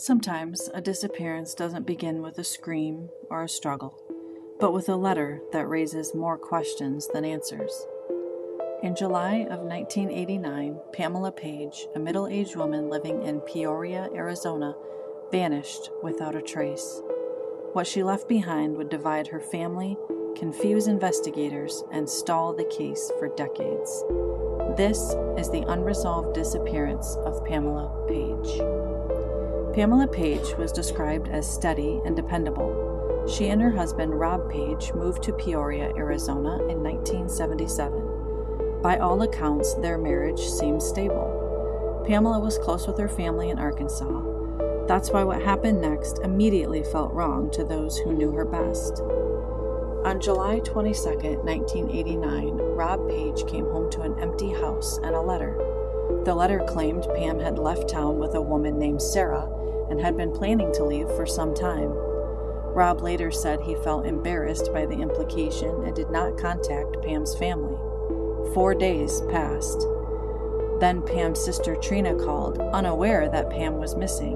Sometimes a disappearance doesn't begin with a scream or a struggle, but with a letter that raises more questions than answers. In July of 1989, Pamela Page, a middle-aged woman living in Peoria, Arizona, vanished without a trace. What she left behind would divide her family, confuse investigators, and stall the case for decades. This is the unresolved disappearance of Pamela Page. Pamela Page was described as steady and dependable. She and her husband, Rob Page, moved to Peoria, Arizona in 1977. By all accounts, their marriage seemed stable. Pamela was close with her family in Arkansas. That's why what happened next immediately felt wrong to those who knew her best. On July 22, 1989, Rob Page came home to an empty house and a letter. The letter claimed Pam had left town with a woman named Sarah and had been planning to leave for some time. Rob later said he felt embarrassed by the implication and did not contact Pam's family. 4 days passed. Then Pam's sister Trina called, unaware that Pam was missing.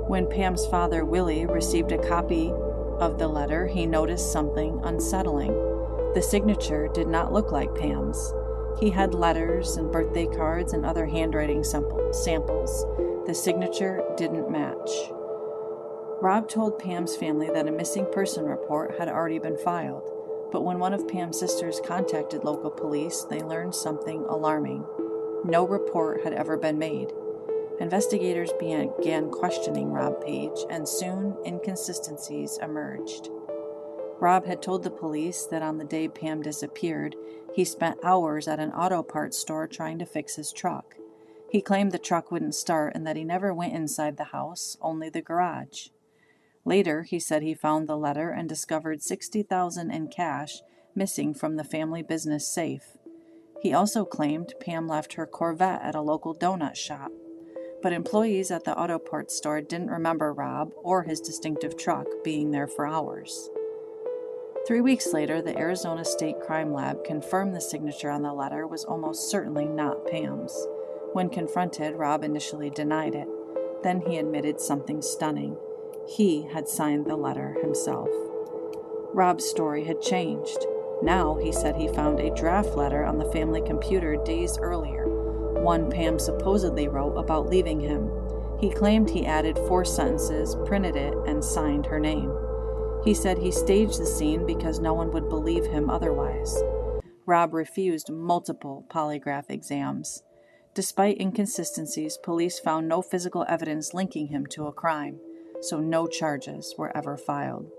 When Pam's father, Willie, received a copy of the letter, he noticed something unsettling. The signature did not look like Pam's. He had letters and birthday cards and other handwriting samples. The signature didn't match. Rob told Pam's family that a missing person report had already been filed, but when one of Pam's sisters contacted local police, they learned something alarming. No report had ever been made. Investigators began questioning Rob Page, and soon inconsistencies emerged. Rob had told the police that on the day Pam disappeared, he spent hours at an auto parts store trying to fix his truck. He claimed the truck wouldn't start and that he never went inside the house, only the garage. Later, he said he found the letter and discovered $60,000 in cash missing from the family business safe. He also claimed Pam left her Corvette at a local donut shop, but employees at the auto parts store didn't remember Rob or his distinctive truck being there for hours. 3 weeks later, the Arizona State Crime Lab confirmed the signature on the letter was almost certainly not Pam's. When confronted, Rob initially denied it. Then he admitted something stunning. He had signed the letter himself. Rob's story had changed. Now, he said he found a draft letter on the family computer days earlier, one Pam supposedly wrote about leaving him. He claimed he added 4 sentences, printed it, and signed her name. He said he staged the scene because no one would believe him otherwise. Rob refused multiple polygraph exams. Despite inconsistencies, police found no physical evidence linking him to a crime, so no charges were ever filed.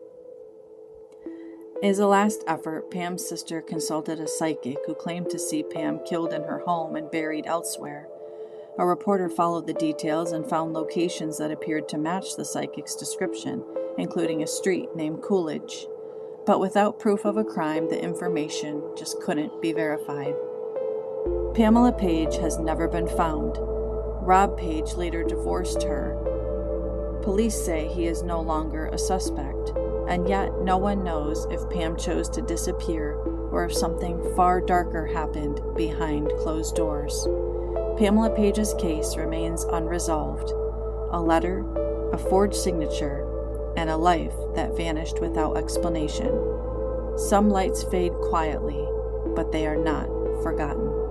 As a last effort, Pam's sister consulted a psychic who claimed to see Pam killed in her home and buried elsewhere. A reporter followed the details and found locations that appeared to match the psychic's description, including a street named Coolidge. But without proof of a crime, the information just couldn't be verified. Pamela Page has never been found. Rob Page later divorced her. Police say he is no longer a suspect, and yet no one knows if Pam chose to disappear or if something far darker happened behind closed doors. Pamela Page's case remains unresolved. A letter, a forged signature, and a life that vanished without explanation. Some lights fade quietly, but they are not forgotten.